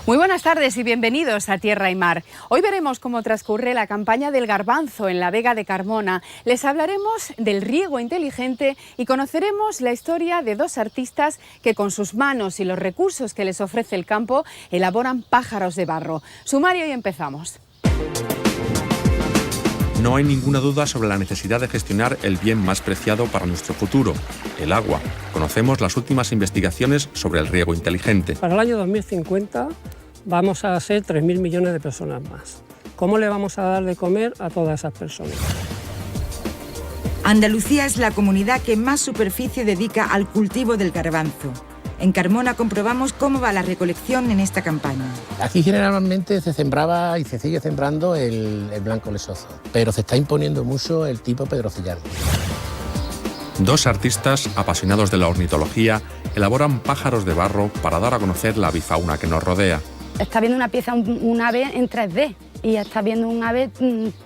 Muy buenas tardes y bienvenidos a Tierra y Mar. Hoy veremos cómo transcurre la campaña del garbanzo en la Vega de Carmona. Les hablaremos del riego inteligente y conoceremos la historia de dos artistas que con sus manos y los recursos que les ofrece el campo elaboran pájaros de barro. Sumario y empezamos. No hay ninguna duda sobre la necesidad de gestionar el bien más preciado para nuestro futuro, el agua. Conocemos las últimas investigaciones sobre el riego inteligente. Para el año 2050 vamos a ser 3.000 millones de personas más. ¿Cómo le vamos a dar de comer a todas esas personas? Andalucía es la comunidad que más superficie dedica al cultivo del garbanzo. En Carmona comprobamos cómo va la recolección en esta campaña. Aquí generalmente se sembraba y se sigue sembrando el blanco lechoso, pero se está imponiendo mucho el tipo pedrocillardo. Dos artistas apasionados de la ornitología elaboran pájaros de barro para dar a conocer la avifauna que nos rodea. Está viendo una pieza, un ave en 3D y está viendo un ave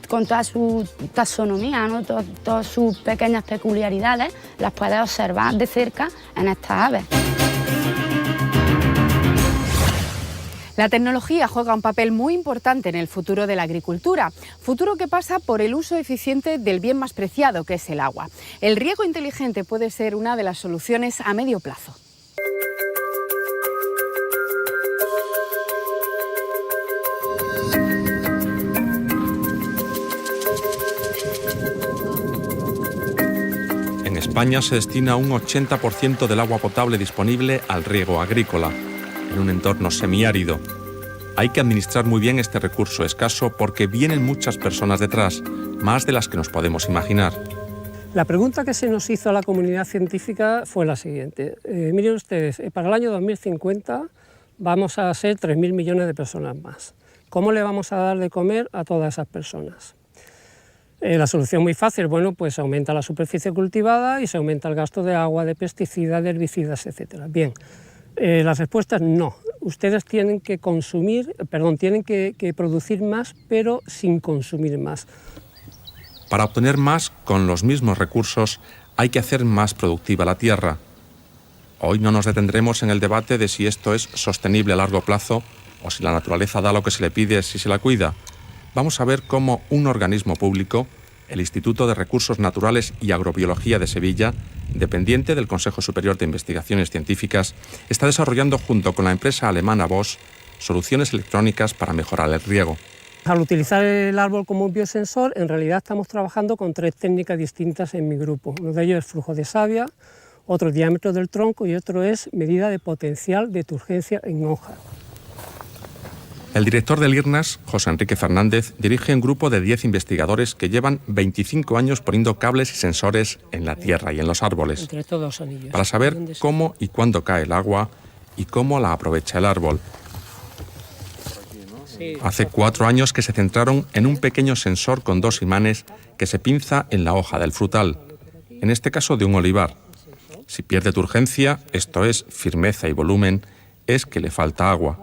con toda su taxonomía, ¿no? Todas sus pequeñas peculiaridades, las puedes observar de cerca en estas aves. La tecnología juega un papel muy importante en el futuro de la agricultura, futuro que pasa por el uso eficiente del bien más preciado, que es el agua. El riego inteligente puede ser una de las soluciones a medio plazo. En España se destina un 80% del agua potable disponible al riego agrícola, en un entorno semiárido. Hay que administrar muy bien este recurso escaso porque vienen muchas personas detrás, más de las que nos podemos imaginar. La pregunta que se nos hizo a la comunidad científica fue la siguiente. Miren ustedes, para el año 2050 vamos a ser 3.000 millones de personas más. ¿Cómo le vamos a dar de comer a todas esas personas? La solución muy fácil, bueno, pues aumenta la superficie cultivada y se aumenta el gasto de agua, de pesticidas, de herbicidas, etc. Bien, la respuesta es no. Ustedes tienen que producir más, pero sin consumir más. Para obtener más con los mismos recursos hay que hacer más productiva la tierra. Hoy no nos detendremos en el debate de si esto es sostenible a largo plazo o si la naturaleza da lo que se le pide si se la cuida. Vamos a ver cómo un organismo público, el Instituto de Recursos Naturales y Agrobiología de Sevilla, dependiente del Consejo Superior de Investigaciones Científicas, está desarrollando junto con la empresa alemana Bosch soluciones electrónicas para mejorar el riego. Al utilizar el árbol como un biosensor, en realidad estamos trabajando con 3 técnicas distintas en mi grupo. Uno de ellos es flujo de savia, otro diámetro del tronco y otro es medida de potencial de turgencia en hoja. El director del IRNAS, José Enrique Fernández, dirige un grupo de 10 investigadores que llevan 25 años poniendo cables y sensores en la tierra y en los árboles, para saber cómo y cuándo cae el agua y cómo la aprovecha el árbol. Hace 4 años que se centraron en un pequeño sensor con 2 imanes que se pinza en la hoja del frutal, en este caso de un olivar. Si pierde turgencia, esto es firmeza y volumen, es que le falta agua.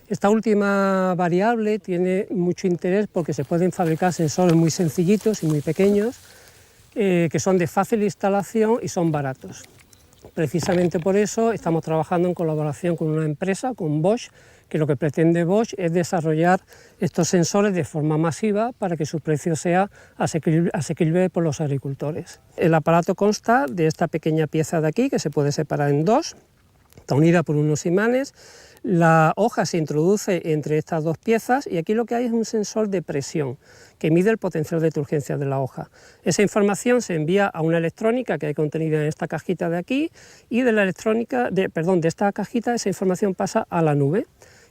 Esta última variable tiene mucho interés porque se pueden fabricar sensores muy sencillitos y muy pequeños que son de fácil instalación y son baratos. Precisamente por eso estamos trabajando en colaboración con una empresa, con Bosch, que lo que pretende Bosch es desarrollar estos sensores de forma masiva para que su precio sea asequible por los agricultores. El aparato consta de esta pequeña pieza de aquí que se puede separar en 2, está unida por unos imanes. La hoja se introduce entre estas 2 piezas y aquí lo que hay es un sensor de presión que mide el potencial de turgencia de la hoja. Esa información se envía a una electrónica que hay contenida en esta cajita de aquí y de esta cajita esa información pasa a la nube.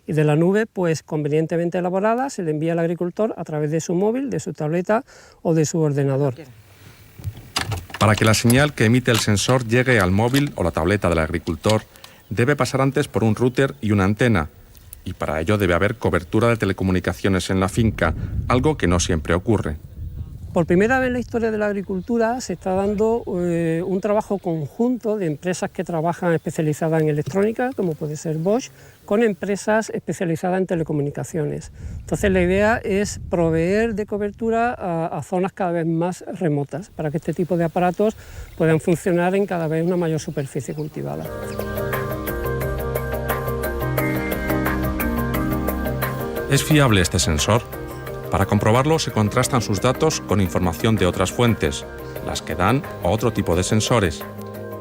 Y de la nube, pues convenientemente elaborada, se le envía al agricultor a través de su móvil, de su tableta o de su ordenador. Para que la señal que emite el sensor llegue al móvil o la tableta del agricultor, debe pasar antes por un router y una antena, y para ello debe haber cobertura de telecomunicaciones en la finca, algo que no siempre ocurre. Por primera vez en la historia de la agricultura se está dando un trabajo conjunto de empresas que trabajan especializadas en electrónica, como puede ser Bosch, con empresas especializadas en telecomunicaciones. Entonces la idea es proveer de cobertura a zonas cada vez más remotas, para que este tipo de aparatos puedan funcionar en cada vez una mayor superficie cultivada. ¿Es fiable este sensor? Para comprobarlo se contrastan sus datos con información de otras fuentes, las que dan otro tipo de sensores.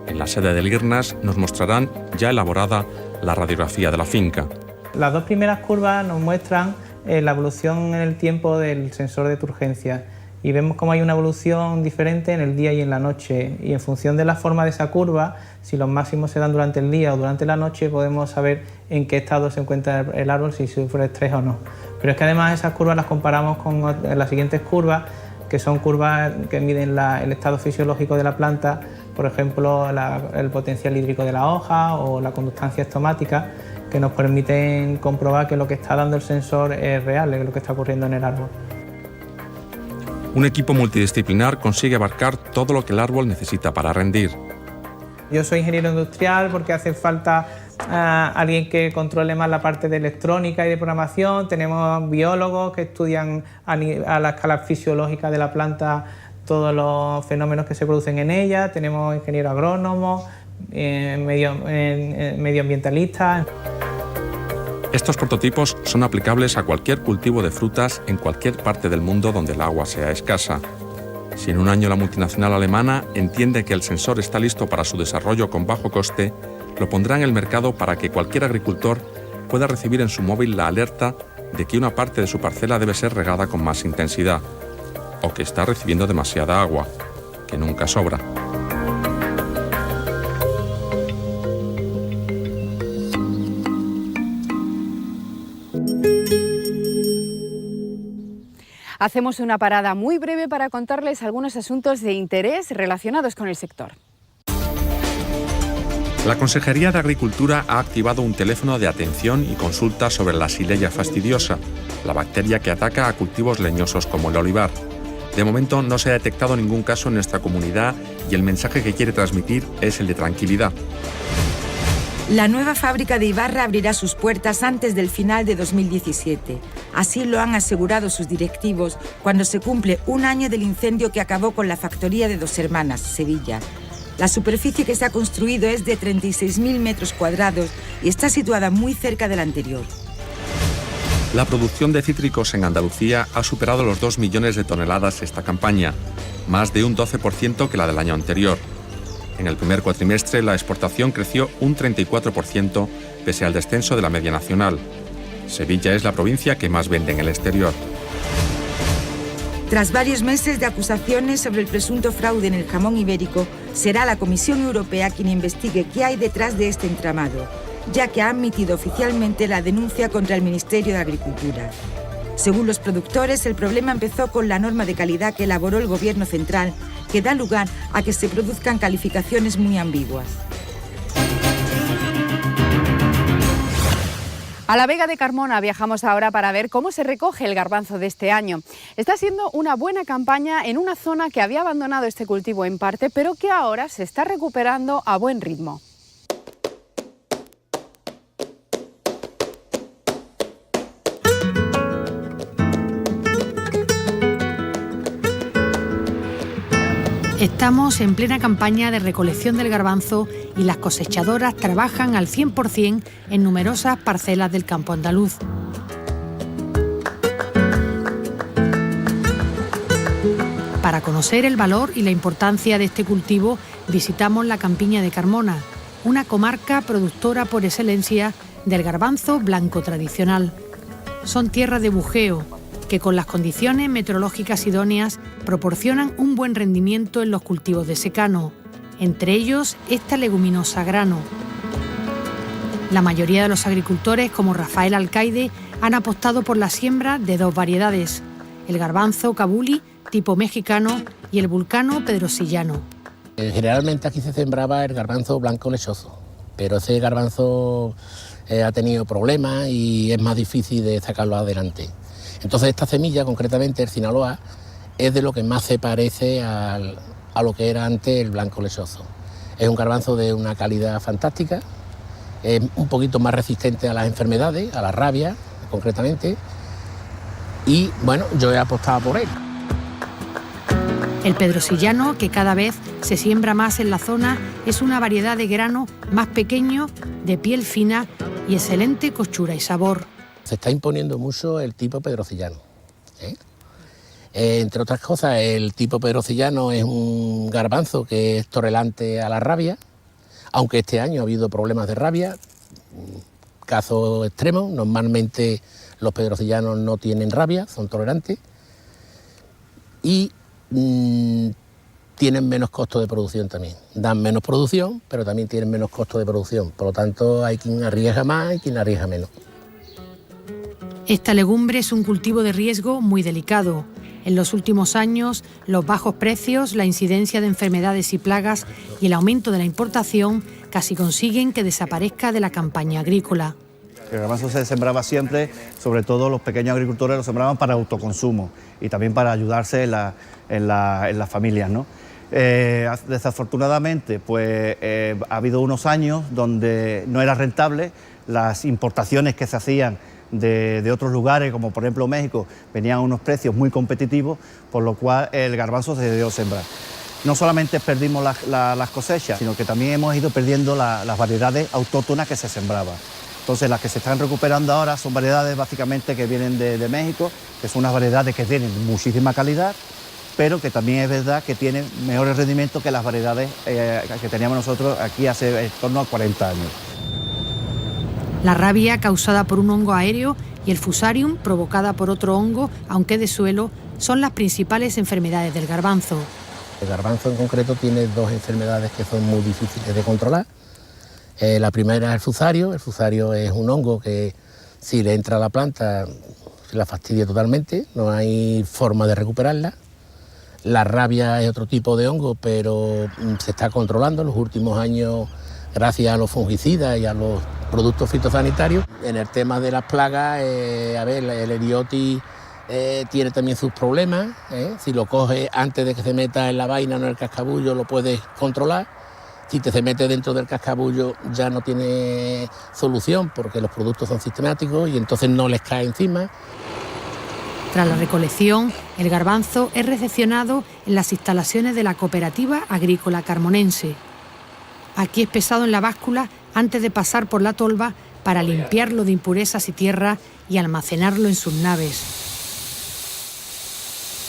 En la sede del IRNAS nos mostrarán ya elaborada la radiografía de la finca. Las dos primeras curvas nos muestran la evolución en el tiempo del sensor de turgencia y vemos cómo hay una evolución diferente en el día y en la noche, y en función de la forma de esa curva, si los máximos se dan durante el día o durante la noche, podemos saber en qué estado se encuentra el árbol, si sufre estrés o no. Pero es que además esas curvas las comparamos con las siguientes curvas, que son curvas que miden el estado fisiológico de la planta, por ejemplo el potencial hídrico de la hoja o la conductancia estomática, que nos permiten comprobar que lo que está dando el sensor es real, es lo que está ocurriendo en el árbol. Un equipo multidisciplinar consigue abarcar todo lo que el árbol necesita para rendir. Yo soy ingeniero industrial porque hace falta alguien que controle más la parte de electrónica y de programación. Tenemos biólogos que estudian a la escala fisiológica de la planta todos los fenómenos que se producen en ella. Tenemos ingenieros agrónomos, medioambientalistas. Estos prototipos son aplicables a cualquier cultivo de frutas en cualquier parte del mundo donde el agua sea escasa. Si en un año la multinacional alemana entiende que el sensor está listo para su desarrollo con bajo coste, lo pondrá en el mercado para que cualquier agricultor pueda recibir en su móvil la alerta de que una parte de su parcela debe ser regada con más intensidad, o que está recibiendo demasiada agua, que nunca sobra. Hacemos una parada muy breve para contarles algunos asuntos de interés relacionados con el sector. La Consejería de Agricultura ha activado un teléfono de atención y consulta sobre la Xylella fastidiosa, la bacteria que ataca a cultivos leñosos como el olivar. De momento no se ha detectado ningún caso en nuestra comunidad y el mensaje que quiere transmitir es el de tranquilidad. La nueva fábrica de Ibarra abrirá sus puertas antes del final de 2017. Así lo han asegurado sus directivos cuando se cumple un año del incendio que acabó con la factoría de Dos Hermanas, Sevilla. La superficie que se ha construido es de 36.000 metros cuadrados y está situada muy cerca de la anterior. La producción de cítricos en Andalucía ha superado los 2 millones de toneladas esta campaña, más de un 12% que la del año anterior. En el primer cuatrimestre la exportación creció un 34% pese al descenso de la media nacional. Sevilla es la provincia que más vende en el exterior. Tras varios meses de acusaciones sobre el presunto fraude en el jamón ibérico, será la Comisión Europea quien investigue qué hay detrás de este entramado, ya que ha admitido oficialmente la denuncia contra el Ministerio de Agricultura. Según los productores, el problema empezó con la norma de calidad que elaboró el Gobierno central, que da lugar a que se produzcan calificaciones muy ambiguas. A la Vega de Carmona viajamos ahora para ver cómo se recoge el garbanzo de este año. Está siendo una buena campaña en una zona que había abandonado este cultivo en parte, pero que ahora se está recuperando a buen ritmo. Estamos en plena campaña de recolección del garbanzo y las cosechadoras trabajan al 100% en numerosas parcelas del campo andaluz. Para conocer el valor y la importancia de este cultivo, visitamos la campiña de Carmona, una comarca productora por excelencia del garbanzo blanco tradicional. Son tierras de bujeo, que con las condiciones meteorológicas idóneas proporcionan un buen rendimiento en los cultivos de secano, entre ellos esta leguminosa grano. La mayoría de los agricultores, como Rafael Alcaide, han apostado por la siembra de dos variedades, el garbanzo cabuli, tipo mexicano, y el vulcano pedrosillano. Generalmente aquí se sembraba el garbanzo blanco lechoso, pero ese garbanzo ha tenido problemas y es más difícil de sacarlo adelante. Entonces esta semilla, concretamente el Sinaloa, es de lo que más se parece a lo que era antes el blanco lechoso. Es un garbanzo de una calidad fantástica, es un poquito más resistente a las enfermedades, a la rabia concretamente, y bueno, yo he apostado por él. El pedrosillano, que cada vez se siembra más en la zona, es una variedad de grano más pequeño, de piel fina y excelente costura y sabor. Se está imponiendo mucho el tipo pedrocillano, ¿eh? Entre otras cosas, el tipo pedrocillano es un garbanzo que es tolerante a la rabia, aunque este año ha habido problemas de rabia, casos extremos. Normalmente los pedrocillanos no tienen rabia, son tolerantes y tienen menos costo de producción también. Dan menos producción, pero también tienen menos costo de producción. Por lo tanto, hay quien arriesga más y quien arriesga menos. Esta legumbre es un cultivo de riesgo muy delicado. En los últimos años, los bajos precios, la incidencia de enfermedades y plagas y el aumento de la importación casi consiguen que desaparezca de la campaña agrícola. El garbanzo se sembraba siempre, sobre todo los pequeños agricultores lo sembraban para autoconsumo y también para ayudarse en las familias, ¿no? Desafortunadamente, pues ha habido unos años donde no era rentable, las importaciones que se hacían de otros lugares, como por ejemplo México, venían a unos precios muy competitivos, por lo cual el garbanzo se debió sembrar. No solamente perdimos las cosechas, sino que también hemos ido perdiendo las variedades autóctonas que se sembraban. Entonces, las que se están recuperando ahora son variedades básicamente que vienen de México, que son unas variedades que tienen muchísima calidad, pero que también es verdad que tienen mejores rendimientos que las variedades que teníamos nosotros aquí hace en torno a 40 años. La rabia causada por un hongo aéreo y el fusarium provocada por otro hongo, aunque de suelo, son las principales enfermedades del garbanzo. El garbanzo en concreto tiene dos enfermedades que son muy difíciles de controlar. La primera es el fusario. El fusario es un hongo que si le entra a la planta se la fastidia totalmente, no hay forma de recuperarla. La rabia es otro tipo de hongo, pero se está controlando en los últimos años gracias a los fungicidas y a los productos fitosanitarios. En el tema de las plagas, el eriotis tiene también sus problemas. Si lo coges antes de que se meta en la vaina o en el cascabullo, lo puedes controlar. Si se mete dentro del cascabullo ya no tiene solución porque los productos son sistemáticos y entonces no les cae encima. Tras la recolección, el garbanzo es recepcionado en las instalaciones de la Cooperativa Agrícola Carmonense. Aquí es pesado en la báscula antes de pasar por la tolva para limpiarlo de impurezas y tierra y almacenarlo en sus naves.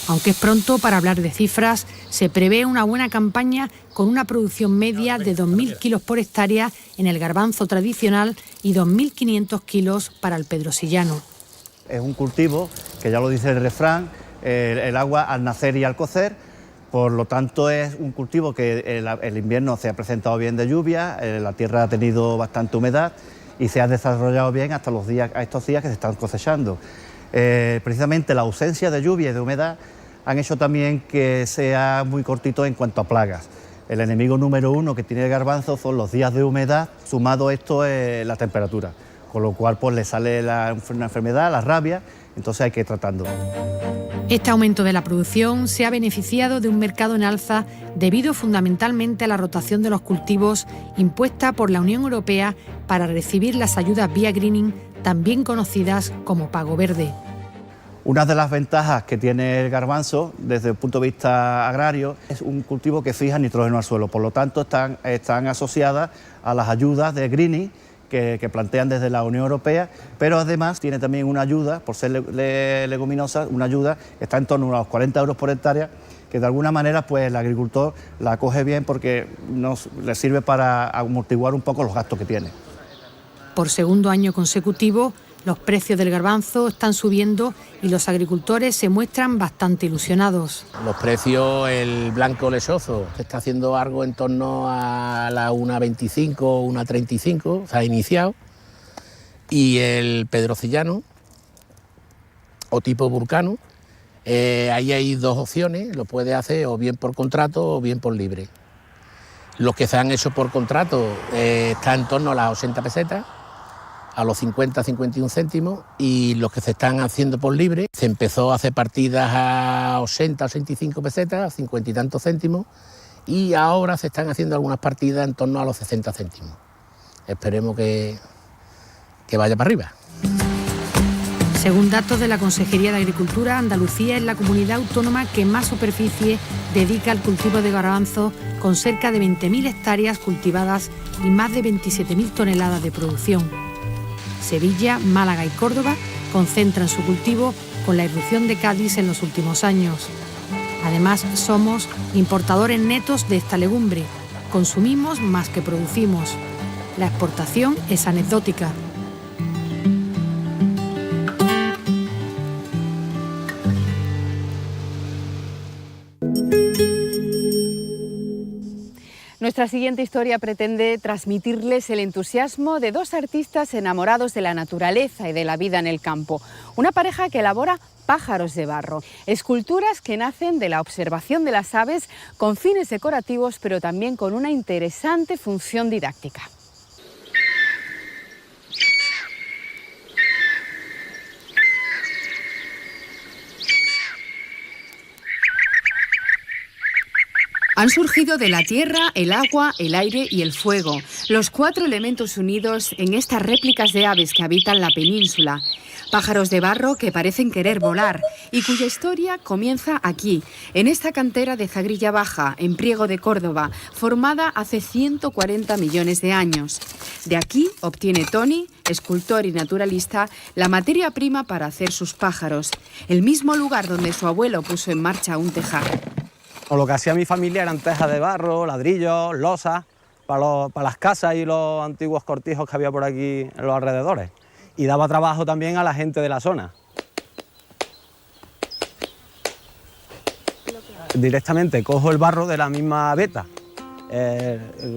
Aunque es pronto para hablar de cifras, se prevé una buena campaña con una producción media de 2.000 kilos por hectárea en el garbanzo tradicional y 2.500 kilos para el pedrosillano. Es un cultivo que ya lo dice el refrán, el agua al nacer y al cocer. Por lo tanto, es un cultivo que el invierno se ha presentado bien de lluvia, la tierra ha tenido bastante humedad y se ha desarrollado bien hasta estos días que se están cosechando. Precisamente la ausencia de lluvia y de humedad han hecho también que sea muy cortito en cuanto a plagas. El enemigo número uno que tiene el garbanzo son los días de humedad, sumado esto la temperatura, con lo cual pues le sale una enfermedad, la rabia, entonces hay que ir tratando. Este aumento de la producción se ha beneficiado de un mercado en alza debido fundamentalmente a la rotación de los cultivos impuesta por la Unión Europea para recibir las ayudas vía greening, también conocidas como pago verde. Una de las ventajas que tiene el garbanzo desde el punto de vista agrario es un cultivo que fija nitrógeno al suelo, por lo tanto están asociadas a las ayudas de greening que plantean desde la Unión Europea, pero además tiene también una ayuda, por ser leguminosa, una ayuda que está en torno a los 40 euros por hectárea, que de alguna manera pues el agricultor la acoge bien porque le sirve para amortiguar un poco los gastos que tiene. Por segundo año consecutivo, los precios del garbanzo están subiendo y los agricultores se muestran bastante ilusionados. Los precios, el blanco lechoso está haciendo algo en torno a la 1,25, 1,35, se ha iniciado, y el pedrocillano o tipo vulcano, ahí hay dos opciones, lo puede hacer o bien por contrato o bien por libre. Los que se han hecho por contrato están en torno a las 80 pesetas, a los 50, 51 céntimos, y los que se están haciendo por libre, se empezó a hacer partidas a 80, 85 pesetas, a 50 y tantos céntimos, y ahora se están haciendo algunas partidas en torno a los 60 céntimos. Esperemos que vaya para arriba. Según datos de la Consejería de Agricultura, Andalucía es la comunidad autónoma que más superficie dedica al cultivo de garbanzo, con cerca de 20.000 hectáreas cultivadas y más de 27.000 toneladas de producción. Sevilla, Málaga y Córdoba concentran su cultivo con la irrupción de Cádiz en los últimos años. Además, somos importadores netos de esta legumbre. Consumimos más que producimos. La exportación es anecdótica. Nuestra siguiente historia pretende transmitirles el entusiasmo de dos artistas enamorados de la naturaleza y de la vida en el campo. Una pareja que elabora pájaros de barro, esculturas que nacen de la observación de las aves con fines decorativos, pero también con una interesante función didáctica. Han surgido de la tierra, el agua, el aire y el fuego, los 4 elementos unidos en estas réplicas de aves que habitan la península. Pájaros de barro que parecen querer volar y cuya historia comienza aquí, en esta cantera de Zagrilla Baja, en Priego de Córdoba, formada hace 140 millones de años. De aquí obtiene Toni, escultor y naturalista, la materia prima para hacer sus pájaros, el mismo lugar donde su abuelo puso en marcha un tejar. O lo que hacía mi familia eran tejas de barro, ladrillos, losas, para las casas y los antiguos cortijos que había por aquí en los alrededores. Y daba trabajo también a la gente de la zona. Directamente cojo el barro de la misma veta,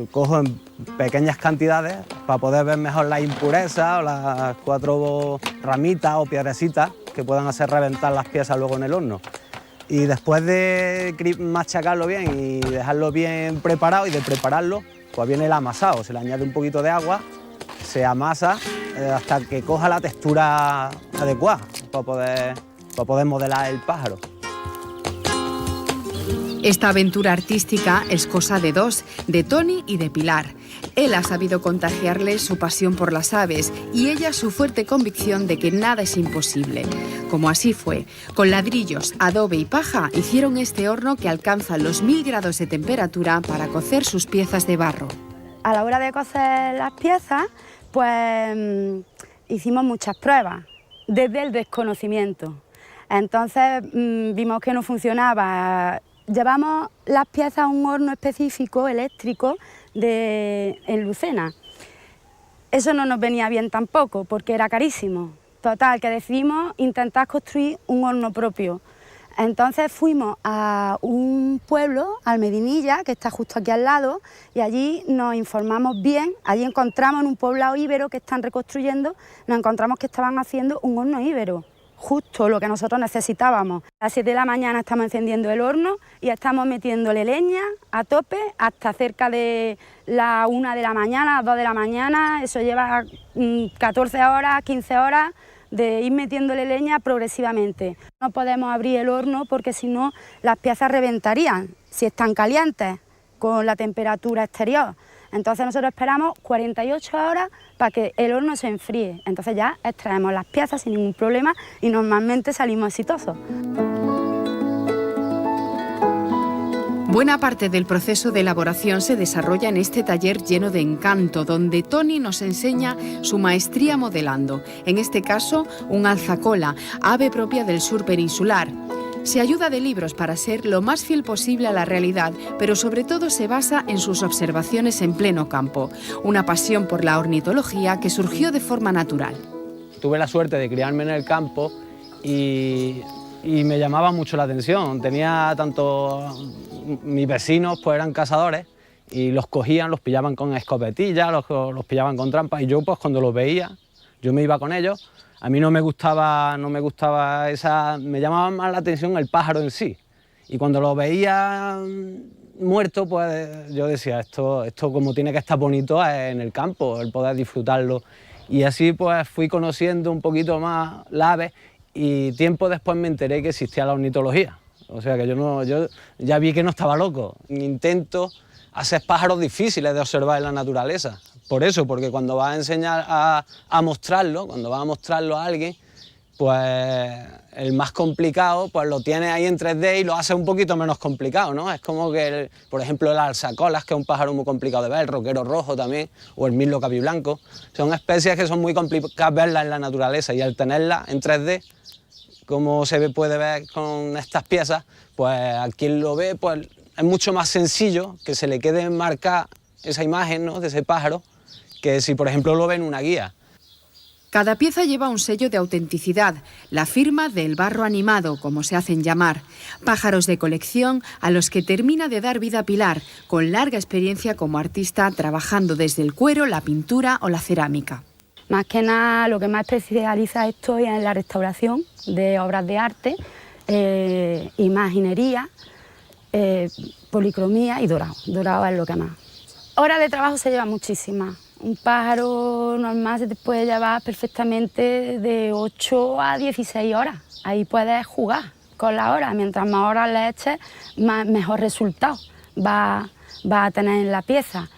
cojo en pequeñas cantidades para poder ver mejor las impurezas o las 4 ramitas o piedrecitas que puedan hacer reventar las piezas luego en el horno. Y después de machacarlo bien y dejarlo bien preparado y de prepararlo, pues viene el amasado. Se le añade un poquito de agua, se amasa hasta que coja la textura adecuada para poder modelar el pájaro. Esta aventura artística es cosa de dos, de Toni y de Pilar. Él ha sabido contagiarle su pasión por las aves y ella su fuerte convicción de que nada es imposible. Como así fue, con ladrillos, adobe y paja hicieron este horno que alcanza los 1000 grados de temperatura para cocer sus piezas de barro. A la hora de cocer las piezas, pues hicimos muchas pruebas, desde el desconocimiento. Entonces vimos que no funcionaba. Llevamos las piezas a un horno específico eléctrico en Lucena. Eso no nos venía bien tampoco, porque era carísimo. Total, que decidimos intentar construir un horno propio. Entonces fuimos a un pueblo, Almedinilla, que está justo aquí al lado, y allí nos informamos bien. Allí encontramos en un poblado íbero que están reconstruyendo, nos encontramos que estaban haciendo un horno íbero. Justo lo que nosotros necesitábamos. A las 7 de la mañana estamos encendiendo el horno y estamos metiéndole leña a tope hasta cerca de la 1 de la mañana, las 2 de la mañana. Eso lleva 14 horas, 15 horas de ir metiéndole leña progresivamente. No podemos abrir el horno porque si no las piezas reventarían si están calientes con la temperatura exterior. Entonces nosotros esperamos 48 horas para que el horno se enfríe. Entonces ya extraemos las piezas sin ningún problema y normalmente salimos exitosos. Buena parte del proceso de elaboración se desarrolla en este taller lleno de encanto, donde Toni nos enseña su maestría modelando. En este caso, un alzacola, ave propia del sur peninsular. Se ayuda de libros para ser lo más fiel posible a la realidad, pero sobre todo se basa en sus observaciones en pleno campo. Una pasión por la ornitología que surgió de forma natural. Tuve la suerte de criarme en el campo y me llamaba mucho la atención. Tenía mis vecinos pues eran cazadores y los cogían, los pillaban con escopetillas, los pillaban con trampas y yo pues cuando los veía, yo me iba con ellos. A mí no me gustaba me llamaba más la atención el pájaro en sí. Y cuando lo veía muerto, pues yo decía, esto como tiene que estar bonito en el campo, el poder disfrutarlo. Y así pues fui conociendo un poquito más la ave y tiempo después me enteré que existía la ornitología. O sea que yo ya vi que no estaba loco. Intento hacer pájaros difíciles de observar en la naturaleza. Por eso, porque cuando vas a enseñar a mostrarlo, cuando vas a mostrarlo a alguien, pues el más complicado pues lo tiene ahí en 3D y lo hace un poquito menos complicado, ¿no? Es como que, por ejemplo, el alzacolas, que es un pájaro muy complicado de ver, el roquero rojo también, o el mirlo capiblanco, son especies que son muy complicadas verlas en la naturaleza, y al tenerlas en 3D, como se puede ver con estas piezas, pues a quien lo ve pues es mucho más sencillo que se le quede marcada esa imagen, ¿no?, de ese pájaro, que si por ejemplo lo ve en una guía. Cada pieza lleva un sello de autenticidad, la firma del barro animado, como se hacen llamar. Pájaros de colección a los que termina de dar vida Pilar, con larga experiencia como artista, trabajando desde el cuero, la pintura o la cerámica. Más que nada, lo que más especializa esto es en la restauración de obras de arte, imaginería, policromía y dorado. Dorado es lo que más. Horas de trabajo se lleva muchísimas. Un pájaro normal se te puede llevar perfectamente de 8 a 16 horas. Ahí puedes jugar con las horas. Mientras más horas le eches, mejor resultado va a tener en la pieza.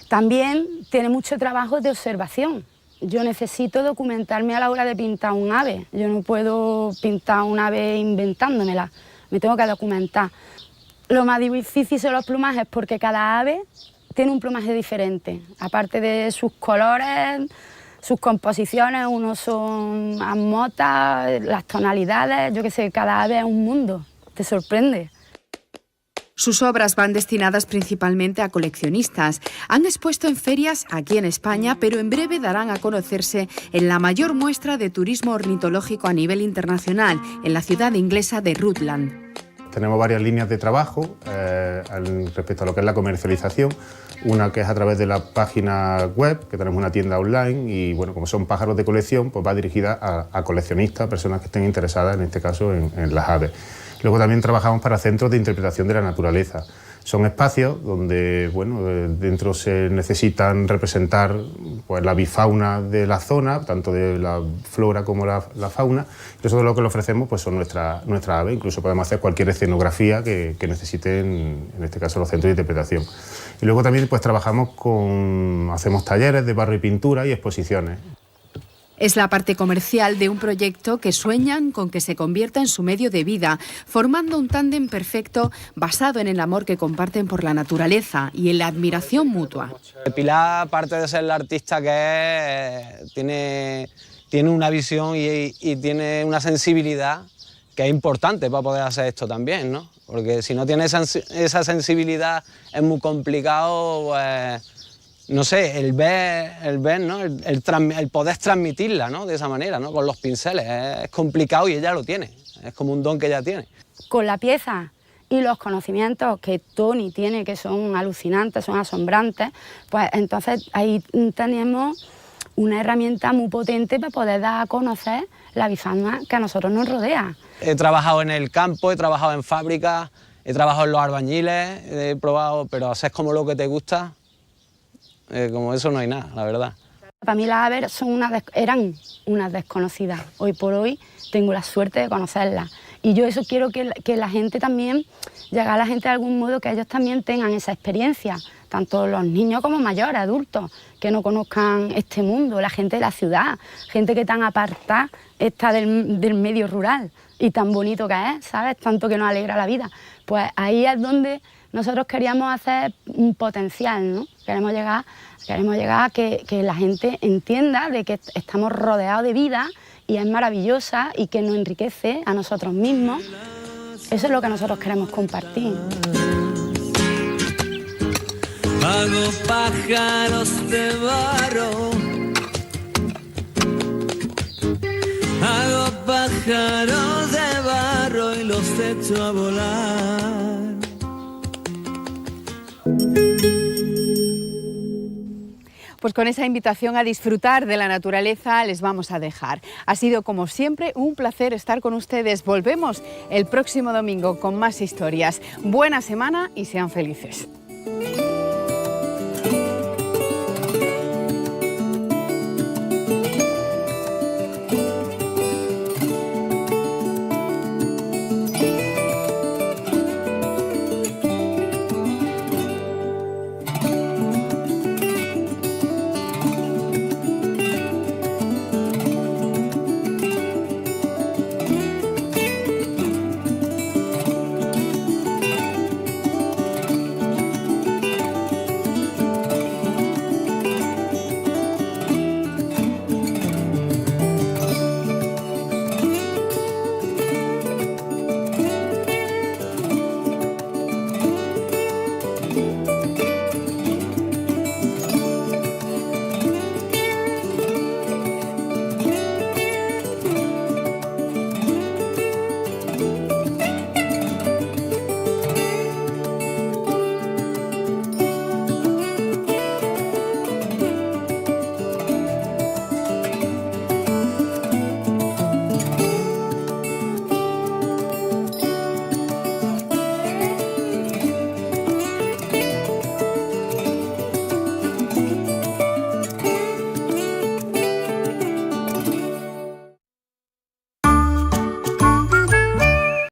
También tiene mucho trabajo de observación. Yo necesito documentarme a la hora de pintar un ave. Yo no puedo pintar un ave inventándomela, me tengo que documentar. Lo más difícil son los plumajes, porque cada ave tiene un plumaje diferente, aparte de sus colores, sus composiciones, unos son motas, las tonalidades, yo qué sé, cada ave es un mundo, te sorprende. Sus obras van destinadas principalmente a coleccionistas. Han expuesto en ferias aquí en España, pero en breve darán a conocerse en la mayor muestra de turismo ornitológico a nivel internacional, en la ciudad inglesa de Rutland. Tenemos varias líneas de trabajo respecto a lo que es la comercialización. Una que es a través de la página web, que tenemos una tienda online, y bueno, como son pájaros de colección, pues va dirigida a coleccionistas, personas que estén interesadas en este caso en las aves. Luego también trabajamos para centros de interpretación de la naturaleza. Son espacios donde dentro se necesitan representar pues, la bifauna de la zona, tanto de la flora como la fauna. Nosotros lo que le ofrecemos pues, son nuestras aves, incluso podemos hacer cualquier escenografía que necesiten, en este caso, los centros de interpretación. Y luego también pues, hacemos talleres de barro y pintura y exposiciones. Es la parte comercial de un proyecto que sueñan con que se convierta en su medio de vida, formando un tándem perfecto basado en el amor que comparten por la naturaleza y en la admiración mutua. Pilar, aparte de ser la artista que es, tiene una visión y tiene una sensibilidad que es importante para poder hacer esto también, ¿no? Porque si no tiene esa sensibilidad es muy complicado, pues, no sé, el ver, ¿no? el poder transmitirla, ¿no? De esa manera, ¿no? Con los pinceles, es complicado y ella lo tiene, es como un don que ella tiene. Con la pieza y los conocimientos que Tony tiene, que son alucinantes, son asombrantes, pues entonces ahí tenemos una herramienta muy potente para poder dar a conocer la bifauna que a nosotros nos rodea. He trabajado en el campo, he trabajado en fábricas, he trabajado en los albañiles, he probado, pero hacer como lo que te gusta, como eso no hay nada, la verdad. Para mí las aves eran unas desconocidas. Hoy por hoy tengo la suerte de conocerlas. Y yo eso quiero que la gente también, llegar a la gente de algún modo, que ellos también tengan esa experiencia, tanto los niños como mayores, adultos, que no conozcan este mundo, la gente de la ciudad, gente que tan apartada está del medio rural y tan bonito que es, ¿sabes? Tanto que nos alegra la vida. Pues ahí es donde nosotros queríamos hacer un potencial, ¿no? Queremos llegar a que la gente entienda de que estamos rodeados de vida y es maravillosa y que nos enriquece a nosotros mismos. Eso es lo que nosotros queremos compartir. Hago pájaros de barro, hago pájaros de barro y los echo a volar. Pues con esa invitación a disfrutar de la naturaleza les vamos a dejar. Ha sido, como siempre, un placer estar con ustedes. Volvemos el próximo domingo con más historias. Buena semana y sean felices.